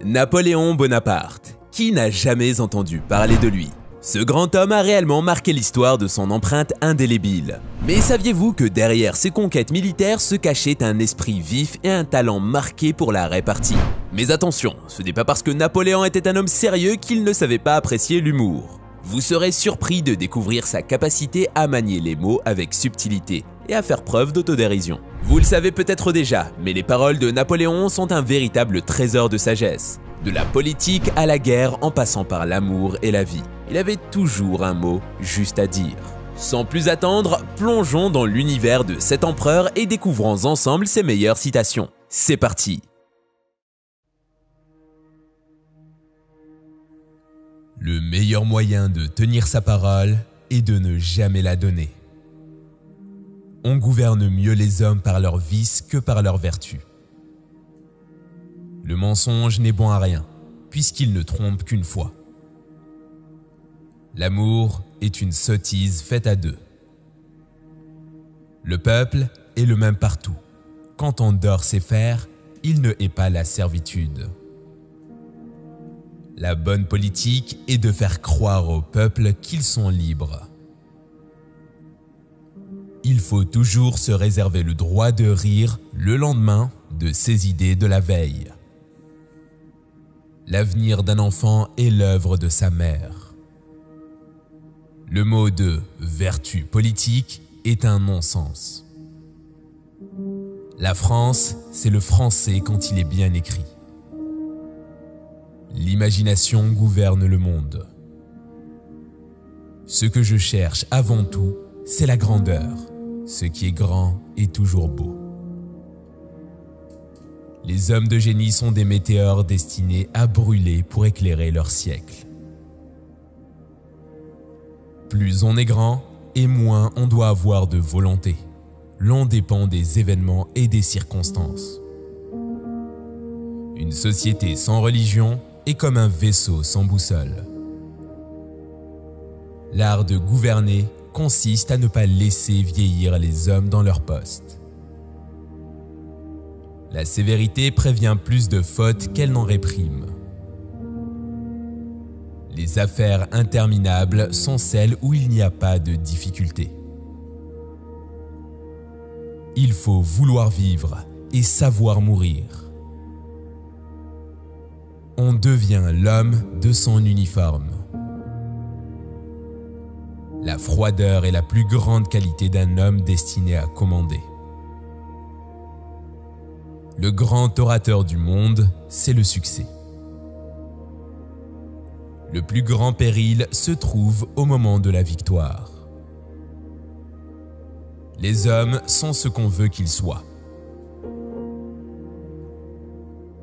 Napoléon Bonaparte. Qui n'a jamais entendu parler de lui? Ce grand homme a réellement marqué l'histoire de son empreinte indélébile. Mais saviez-vous que derrière ses conquêtes militaires se cachait un esprit vif et un talent marqué pour la répartie? Mais attention, ce n'est pas parce que Napoléon était un homme sérieux qu'il ne savait pas apprécier l'humour. Vous serez surpris de découvrir sa capacité à manier les mots avec subtilité et à faire preuve d'autodérision. Vous le savez peut-être déjà, mais les paroles de Napoléon sont un véritable trésor de sagesse. De la politique à la guerre en passant par l'amour et la vie, il avait toujours un mot juste à dire. Sans plus attendre, plongeons dans l'univers de cet empereur et découvrons ensemble ses meilleures citations. C'est parti! Le meilleur moyen de tenir sa parole est de ne jamais la donner. On gouverne mieux les hommes par leurs vices que par leurs vertus. Le mensonge n'est bon à rien, puisqu'il ne trompe qu'une fois. L'amour est une sottise faite à deux. Le peuple est le même partout. Quand on dort ses fers, il ne hait pas la servitude. La bonne politique est de faire croire au peuple qu'ils sont libres. Il faut toujours se réserver le droit de rire le lendemain de ses idées de la veille. L'avenir d'un enfant est l'œuvre de sa mère. Le mot de « vertu politique » est un non-sens. La France, c'est le français quand il est bien écrit. L'imagination gouverne le monde. Ce que je cherche avant tout, c'est la grandeur. Ce qui est grand est toujours beau. Les hommes de génie sont des météores destinés à brûler pour éclairer leur siècle. Plus on est grand, et moins on doit avoir de volonté. L'on dépend des événements et des circonstances. Une société sans religion est comme un vaisseau sans boussole. L'art de gouverner consiste à ne pas laisser vieillir les hommes dans leur poste. La sévérité prévient plus de fautes qu'elle n'en réprime. Les affaires interminables sont celles où il n'y a pas de difficulté. Il faut vouloir vivre et savoir mourir. On devient l'homme de son uniforme. La froideur est la plus grande qualité d'un homme destiné à commander. Le grand orateur du monde, c'est le succès. Le plus grand péril se trouve au moment de la victoire. Les hommes sont ce qu'on veut qu'ils soient.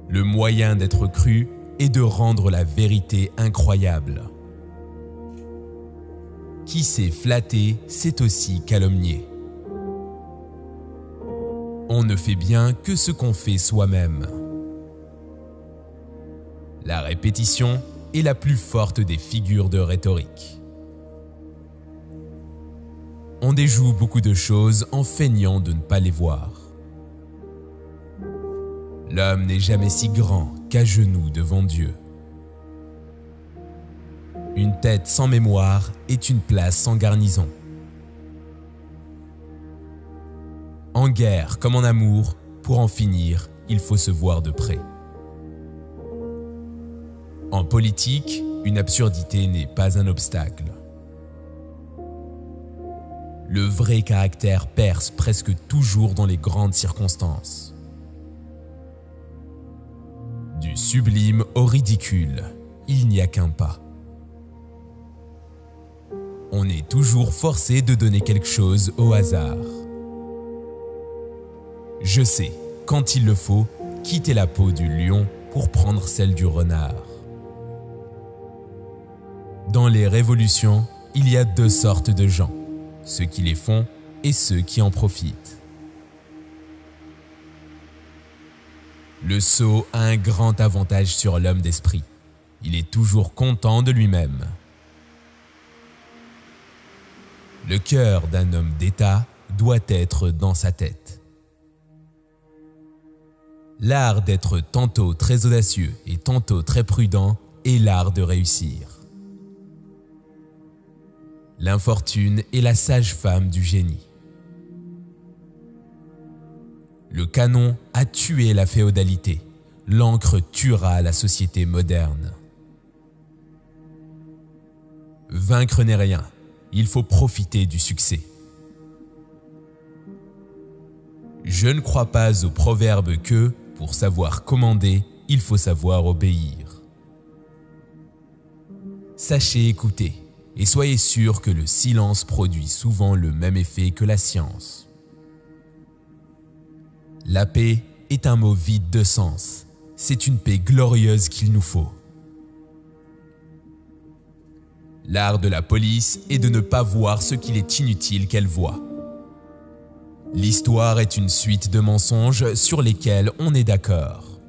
Le moyen d'être cru est de rendre la vérité incroyable. Qui sait flatter, c'est aussi calomnier. On ne fait bien que ce qu'on fait soi-même. La répétition est la plus forte des figures de rhétorique. On déjoue beaucoup de choses en feignant de ne pas les voir. L'homme n'est jamais si grand qu'à genoux devant Dieu. Une tête sans mémoire est une place sans garnison. En guerre comme en amour, pour en finir, il faut se voir de près. En politique, une absurdité n'est pas un obstacle. Le vrai caractère perce presque toujours dans les grandes circonstances. Du sublime au ridicule, il n'y a qu'un pas. On est toujours forcé de donner quelque chose au hasard. Je sais, quand il le faut, quitter la peau du lion pour prendre celle du renard. Dans les révolutions, il y a deux sortes de gens, ceux qui les font et ceux qui en profitent. Le sot a un grand avantage sur l'homme d'esprit. Il est toujours content de lui-même. Le cœur d'un homme d'État doit être dans sa tête. L'art d'être tantôt très audacieux et tantôt très prudent est l'art de réussir. L'infortune est la sage-femme du génie. Le canon a tué la féodalité. L'encre tuera la société moderne. Vaincre n'est rien. Il faut profiter du succès. Je ne crois pas au proverbe que, pour savoir commander, il faut savoir obéir. Sachez écouter et soyez sûr que le silence produit souvent le même effet que la science. La paix est un mot vide de sens. C'est une paix glorieuse qu'il nous faut. L'art de la police est de ne pas voir ce qu'il est inutile qu'elle voit. L'histoire est une suite de mensonges sur lesquels on est d'accord.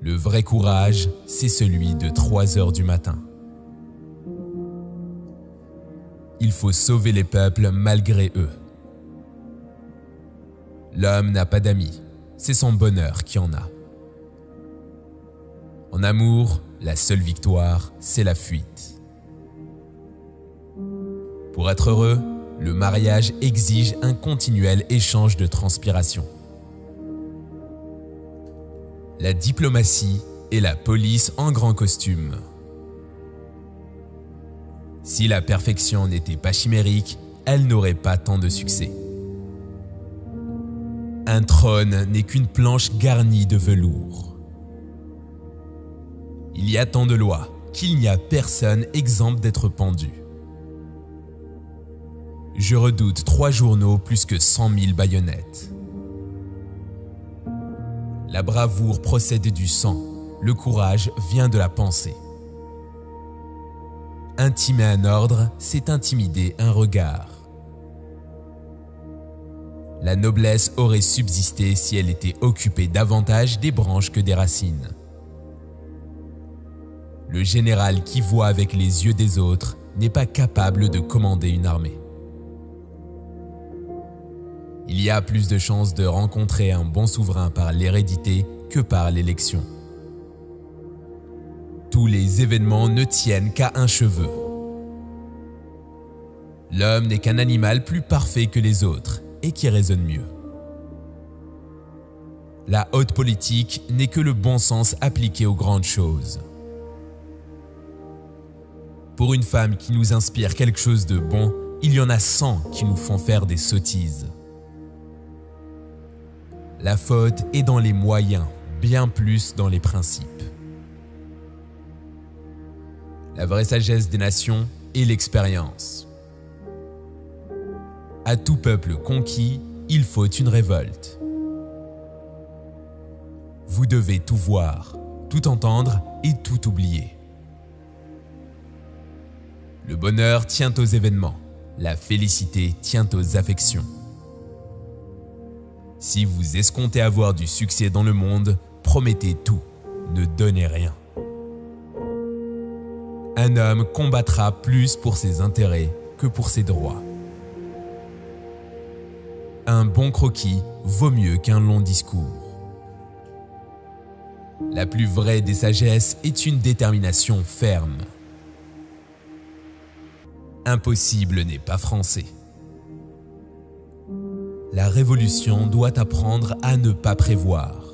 Le vrai courage, c'est celui de 3 heures du matin. Il faut sauver les peuples malgré eux. L'homme n'a pas d'amis, c'est son bonheur qui en a. En amour, la seule victoire, c'est la fuite. Pour être heureux, le mariage exige un continuel échange de transpiration. La diplomatie est la police en grand costume. Si la perfection n'était pas chimérique, elle n'aurait pas tant de succès. Un trône n'est qu'une planche garnie de velours. Il y a tant de lois qu'il n'y a personne exempt d'être pendu. Je redoute 3 journaux plus que 100 000 baïonnettes. La bravoure procède du sang, le courage vient de la pensée. Intimer un ordre, c'est intimider un regard. La noblesse aurait subsisté si elle était occupée davantage des branches que des racines. Le général qui voit avec les yeux des autres n'est pas capable de commander une armée. Il y a plus de chances de rencontrer un bon souverain par l'hérédité que par l'élection. Tous les événements ne tiennent qu'à un cheveu. L'homme n'est qu'un animal plus parfait que les autres et qui raisonne mieux. La haute politique n'est que le bon sens appliqué aux grandes choses. Pour une femme qui nous inspire quelque chose de bon, il y en a 100 qui nous font faire des sottises. La faute est dans les moyens, bien plus dans les principes. La vraie sagesse des nations est l'expérience. À tout peuple conquis, il faut une révolte. Vous devez tout voir, tout entendre et tout oublier. Le bonheur tient aux événements, la félicité tient aux affections. Si vous escomptez avoir du succès dans le monde, promettez tout, ne donnez rien. Un homme combattra plus pour ses intérêts que pour ses droits. Un bon croquis vaut mieux qu'un long discours. La plus vraie des sagesses est une détermination ferme. Impossible n'est pas français. La révolution doit apprendre à ne pas prévoir.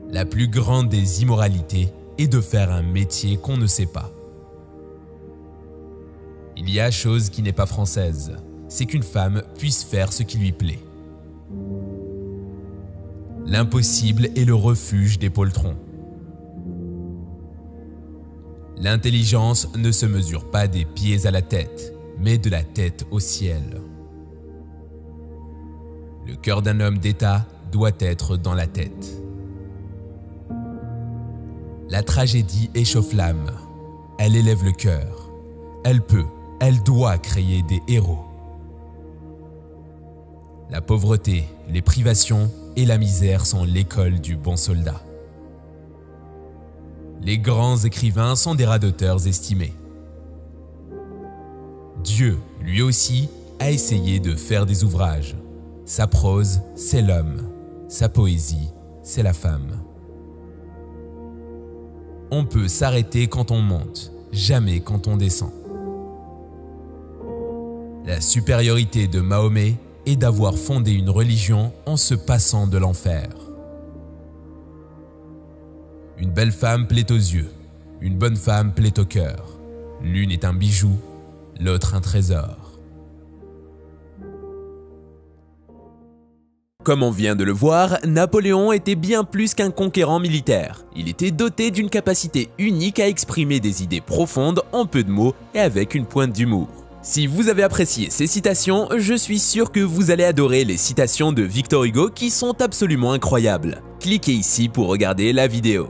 La plus grande des immoralités est de faire un métier qu'on ne sait pas. Il y a chose qui n'est pas française, c'est qu'une femme puisse faire ce qui lui plaît. L'impossible est le refuge des poltrons. L'intelligence ne se mesure pas des pieds à la tête, mais de la tête au ciel. Le cœur d'un homme d'État doit être dans la tête. La tragédie échauffe l'âme, elle élève le cœur. Elle peut, elle doit créer des héros. La pauvreté, les privations et la misère sont l'école du bon soldat. Les grands écrivains sont des radoteurs estimés. Dieu, lui aussi, a essayé de faire des ouvrages. Sa prose, c'est l'homme. Sa poésie, c'est la femme. On peut s'arrêter quand on monte, jamais quand on descend. La supériorité de Mahomet est d'avoir fondé une religion en se passant de l'enfer. Une belle femme plaît aux yeux, une bonne femme plaît au cœur. L'une est un bijou, l'autre un trésor. Comme on vient de le voir, Napoléon était bien plus qu'un conquérant militaire. Il était doté d'une capacité unique à exprimer des idées profondes en peu de mots et avec une pointe d'humour. Si vous avez apprécié ces citations, je suis sûr que vous allez adorer les citations de Victor Hugo qui sont absolument incroyables. Cliquez ici pour regarder la vidéo.